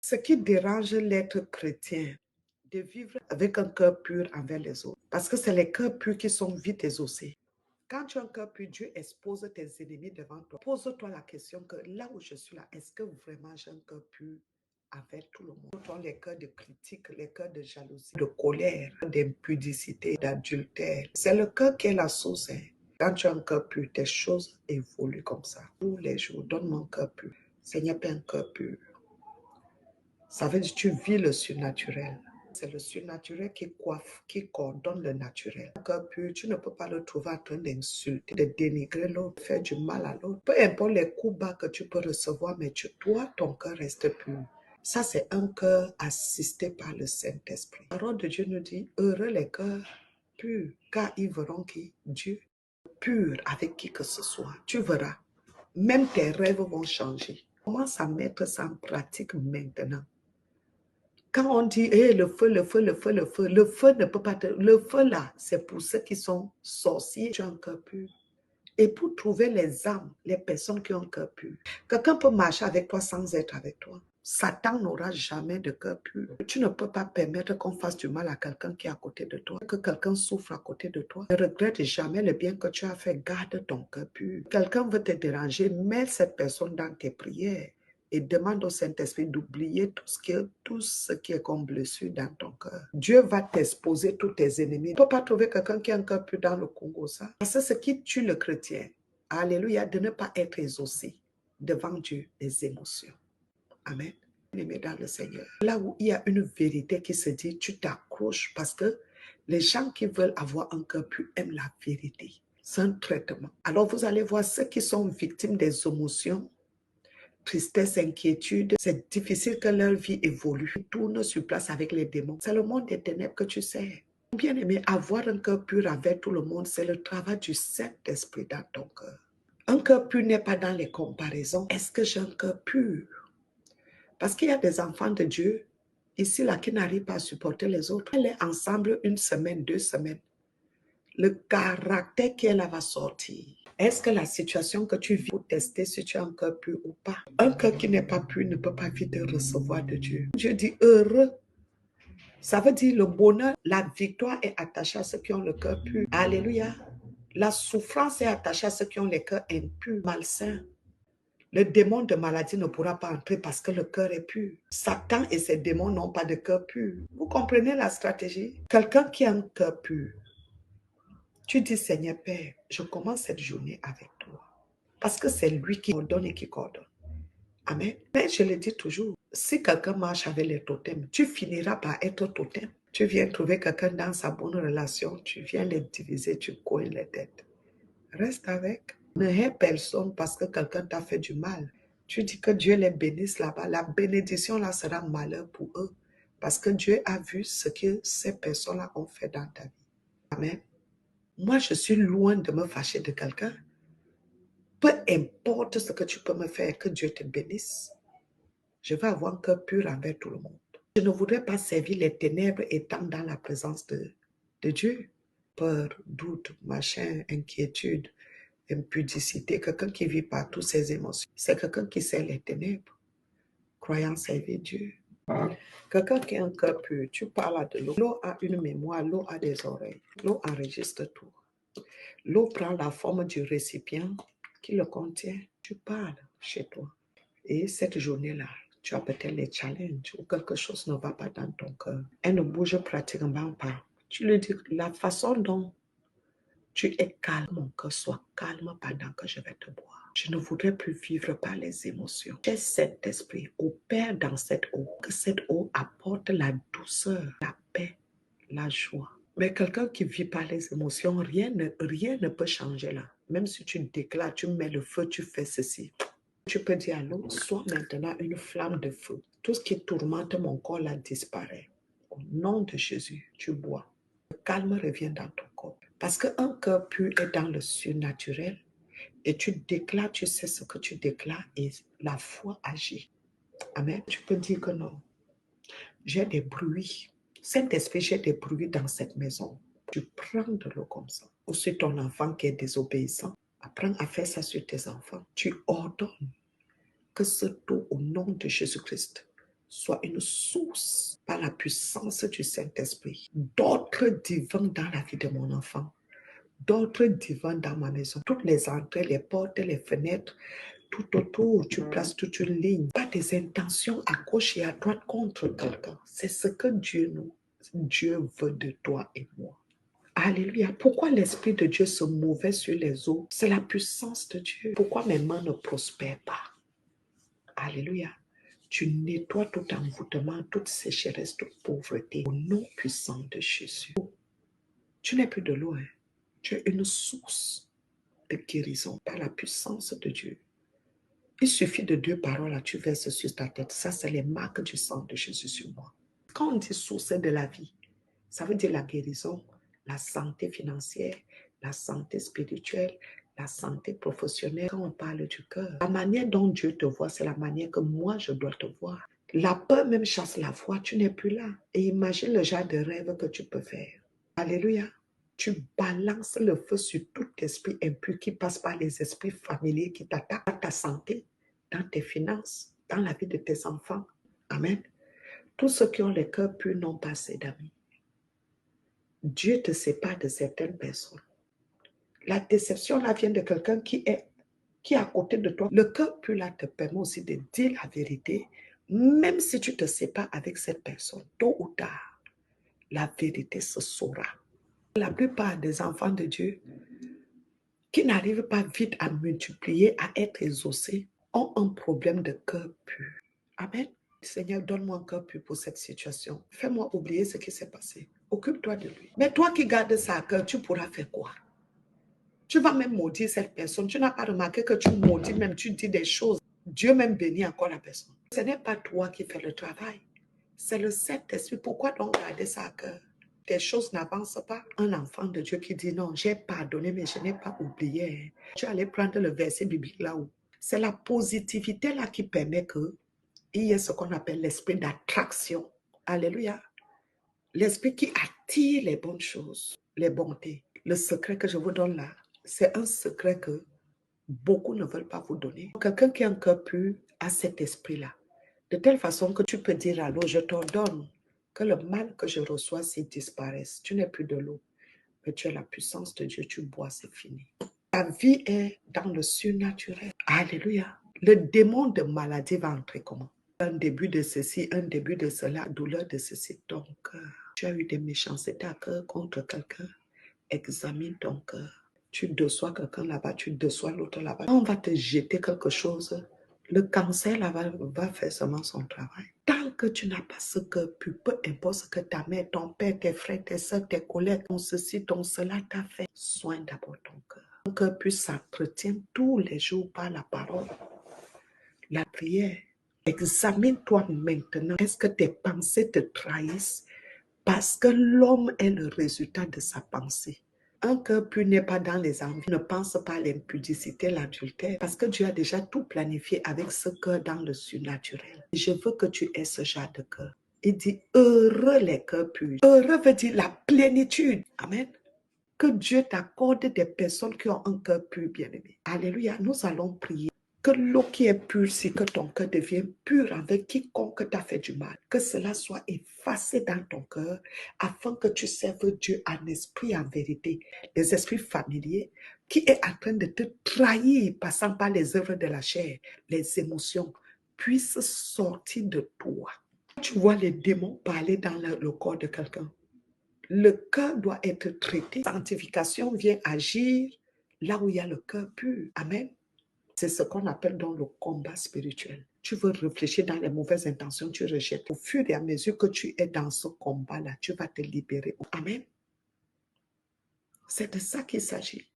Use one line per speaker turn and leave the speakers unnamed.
Ce qui dérange l'être chrétien, de vivre avec un cœur pur envers les autres. Parce que c'est les cœurs purs qui sont vite exaucés. Quand tu as un cœur pur, Dieu expose tes ennemis devant toi. Pose-toi la question que là où je suis là, est-ce que vraiment j'ai un cœur pur avec tout le monde? Pose-toi les cœurs de critique, les cœurs de jalousie, de colère, d'impudicité, d'adultère. C'est le cœur qui est la source. Quand tu as un cœur pur, tes choses évoluent comme ça. Tous les jours, donne-moi un cœur pur. Seigneur, paie un cœur pur. Ça veut dire que tu vis le surnaturel. C'est le surnaturel qui coiffe, qui coordonne le naturel. Un cœur pur, tu ne peux pas le trouver en train d'insulter, de dénigrer l'autre, de faire du mal à l'autre. Peu importe les coups bas que tu peux recevoir, mais toi, ton cœur reste pur. Ça, c'est un cœur assisté par le Saint-Esprit. La parole de Dieu nous dit, heureux les cœurs purs, car ils verront qui? Dieu. Pur avec qui que ce soit. Tu verras, même tes rêves vont changer. Commence à mettre ça en pratique maintenant. Quand on dit hey, le feu ne peut pas te... Le feu là, c'est pour ceux qui sont sorciers, tu as un cœur pur. Et pour trouver les âmes, les personnes qui ont un cœur pur. Quelqu'un peut marcher avec toi sans être avec toi. Satan n'aura jamais de cœur pur. Tu ne peux pas permettre qu'on fasse du mal à quelqu'un qui est à côté de toi, que quelqu'un souffre à côté de toi. Ne regrette jamais le bien que tu as fait. Garde ton cœur pur. Quelqu'un veut te déranger, mets cette personne dans tes prières et demande au Saint-Esprit d'oublier tout ce qui est comme blessure dans ton cœur. Dieu va t'exposer tous tes ennemis. Tu ne peux pas trouver quelqu'un qui a un cœur pur dans le Congo, ça. Parce que ce qui tue le chrétien, alléluia, de ne pas être exaucé devant Dieu, les émotions. Amen. Aimé dans le Seigneur. Là où il y a une vérité qui se dit, tu t'accroches parce que les gens qui veulent avoir un cœur pur aiment la vérité. C'est un traitement. Alors vous allez voir ceux qui sont victimes des émotions, tristesse, inquiétude, c'est difficile que leur vie évolue. Ils tournent sur place avec les démons. C'est le monde des ténèbres que tu sais. Bien aimé, avoir un cœur pur avec tout le monde, c'est le travail du Saint-Esprit dans ton cœur. Un cœur pur n'est pas dans les comparaisons. Est-ce que j'ai un cœur pur? Parce qu'il y a des enfants de Dieu ici là qui n'arrivent pas à supporter les autres. Elle est ensemble une semaine, 2 semaines. Le caractère qu'elle va sortir. Est-ce que la situation que tu vis pour tester si tu as un cœur pur ou pas? Un cœur qui n'est pas pur ne peut pas vite recevoir de Dieu. Dieu dit heureux. Ça veut dire le bonheur, la victoire est attachée à ceux qui ont le cœur pur. Alléluia. La souffrance est attachée à ceux qui ont le cœur impur, malsain. Le démon de maladie ne pourra pas entrer parce que le cœur est pur. Satan et ses démons n'ont pas de cœur pur. Vous comprenez la stratégie? Quelqu'un qui a un cœur pur, tu dis Seigneur Père, je commence cette journée avec toi. Parce que c'est lui qui ordonne et qui coordonne. Amen. Mais je le dis toujours, si quelqu'un marche avec les totems, tu finiras par être totem. Tu viens trouver quelqu'un dans sa bonne relation, tu viens les diviser, tu cognes les têtes. Reste avec. Ne hais personne parce que quelqu'un t'a fait du mal. Tu dis que Dieu les bénisse là-bas. La bénédiction là sera malheur pour eux. Parce que Dieu a vu ce que ces personnes-là ont fait dans ta vie. Amen. Moi, je suis loin de me fâcher de quelqu'un. Peu importe ce que tu peux me faire, que Dieu te bénisse. Je vais avoir un cœur pur envers tout le monde. Je ne voudrais pas servir les ténèbres étant dans la présence de Dieu. Peur, doute, machin, inquiétude, impudicité, quelqu'un qui vit par toutes ses émotions. C'est quelqu'un qui sait les ténèbres, croyant servir Dieu. Quelqu'un qui a un cœur pur, tu parles de l'eau. L'eau a une mémoire, l'eau a des oreilles. L'eau enregistre tout. L'eau prend la forme du récipient qui le contient. Tu parles chez toi. Et cette journée-là, tu as peut-être les challenges ou quelque chose ne va pas dans ton cœur. Elle ne bouge pratiquement pas. Tu lui dis la façon dont tu es calme, mon cœur soit calme pendant que je vais te boire. Je ne voudrais plus vivre par les émotions. J'ai cet esprit, opère dans cette eau, que cette eau apporte la douceur, la paix, la joie. Mais quelqu'un qui vit par les émotions, rien ne peut changer là. Même si tu déclares, tu mets le feu, tu fais ceci. Tu peux dire à l'eau, sois maintenant une flamme de feu. Tout ce qui tourmente mon corps là disparaît. Au nom de Jésus, tu bois. Le calme revient dans ton corps. Parce qu'un cœur pur est dans le surnaturel et tu déclares, tu sais ce que tu déclares et la foi agit. Amen. Tu peux dire que non. J'ai des bruits. Saint-Esprit, j'ai des bruits dans cette maison. Tu prends de l'eau comme ça. Ou sur ton enfant qui est désobéissant. Apprends à faire ça sur tes enfants. Tu ordonnes que cette eau, au nom de Jésus-Christ, soit une source par la puissance du Saint-Esprit d'ordre divin dans la vie de mon enfant, d'ordre divin dans ma maison. Toutes les entrées, les portes, les fenêtres, tout autour, tu places toute une ligne. Pas des intentions à gauche et à droite contre quelqu'un. C'est ce que Dieu veut de toi et moi. Alléluia. Pourquoi l'Esprit de Dieu se mouvait sur les eaux? C'est la puissance de Dieu. Pourquoi mes mains ne prospèrent pas? Alléluia. Tu nettoies tout envoûtement, toute sécheresse, toute pauvreté au nom puissant de Jésus. Tu n'es plus de l'eau, hein. Tu es une source de guérison par la puissance de Dieu. Il suffit de 2 paroles là, tu verses sur ta tête. Ça, c'est les marques du sang de Jésus sur moi. Quand on dit source de la vie, ça veut dire la guérison, la santé financière, la santé spirituelle, la santé professionnelle. Quand on parle du cœur, la manière dont Dieu te voit, c'est la manière que moi, je dois te voir. La peur même chasse la foi, tu n'es plus là. Et imagine le genre de rêve que tu peux faire. Alléluia. Tu balances le feu sur tout esprit impur qui passe par les esprits familiers qui t'attaquent dans ta santé, dans tes finances, dans la vie de tes enfants. Amen. Tous ceux qui ont le cœur pur n'ont pas assez d'amis. Dieu te sépare de certaines personnes. La déception là vient de quelqu'un qui est à côté de toi. Le cœur pur là te permet aussi de dire la vérité, même si tu te sépares avec cette personne. Tôt ou tard, la vérité se saura. La plupart des enfants de Dieu qui n'arrivent pas vite à multiplier, à être exaucés, ont un problème de cœur pur. Amen. Seigneur, donne-moi un cœur pur pour cette situation. Fais-moi oublier ce qui s'est passé. Occupe-toi de lui. Mais toi qui gardes ça à cœur, tu pourras faire quoi? Tu vas même maudire cette personne. Tu n'as pas remarqué que tu maudis même, tu dis des choses. Dieu même bénit encore la personne. Ce n'est pas toi qui fais le travail. C'est le Saint-Esprit. Pourquoi donc garder ça à cœur? Tes choses n'avancent pas. Un enfant de Dieu qui dit non, j'ai pardonné, mais je n'ai pas oublié. Tu allais prendre le verset biblique là-haut. C'est la positivité là qui permet qu'il y ait ce qu'on appelle l'esprit d'attraction. Alléluia. L'esprit qui attire les bonnes choses, les bontés. Le secret que je vous donne là, c'est un secret que beaucoup ne veulent pas vous donner. Quelqu'un qui a un cœur pur a cet esprit-là. De telle façon que tu peux dire à l'eau, je t'ordonne que le mal que je reçois s'il disparaisse. Tu n'es plus de l'eau, mais tu as la puissance de Dieu, tu bois, c'est fini. Ta vie est dans le surnaturel. Alléluia. Le démon de maladie va entrer comment? Un début de ceci, un début de cela, douleur de ceci. Donc, tu as eu des méchancetés à cœur contre quelqu'un. Examine ton cœur. Tu déçois quelqu'un là-bas, tu déçois l'autre là-bas. On va te jeter quelque chose. Le cancer là va faire seulement son travail. Tant que tu n'as pas ce cœur pur, peu importe ce que ta mère, ton père, tes frères, tes soeurs, tes collègues, ton ceci, ton cela t'a fait, soigne d'abord ton cœur. Ton cœur pur s'entretient tous les jours par la parole, la prière. Examine-toi maintenant. Est-ce que tes pensées te trahissent? Parce que l'homme est le résultat de sa pensée. Un cœur pur n'est pas dans les envies, ne pense pas à l'impudicité, l'adultère, parce que Dieu a déjà tout planifié avec ce cœur dans le surnaturel. Je veux que tu aies ce genre de cœur. Il dit, heureux les cœurs purs. Heureux veut dire la plénitude. Amen. Que Dieu t'accorde des personnes qui ont un cœur pur, bien-aimé. Alléluia. Nous allons prier. Que l'eau qui est pure, c'est que ton cœur devienne pur avec quiconque t'a fait du mal. Que cela soit effacé dans ton cœur afin que tu serves Dieu en esprit, en vérité. Les esprits familiers qui est en train de te trahir, passant par les œuvres de la chair, les émotions, puissent sortir de toi. Tu vois les démons parler dans le corps de quelqu'un. Le cœur doit être traité. La sanctification vient agir là où il y a le cœur pur. Amen. C'est ce qu'on appelle dans le combat spirituel. Tu veux réfléchir dans les mauvaises intentions, tu rejettes. Au fur et à mesure que tu es dans ce combat-là, tu vas te libérer. Amen. C'est de ça qu'il s'agit.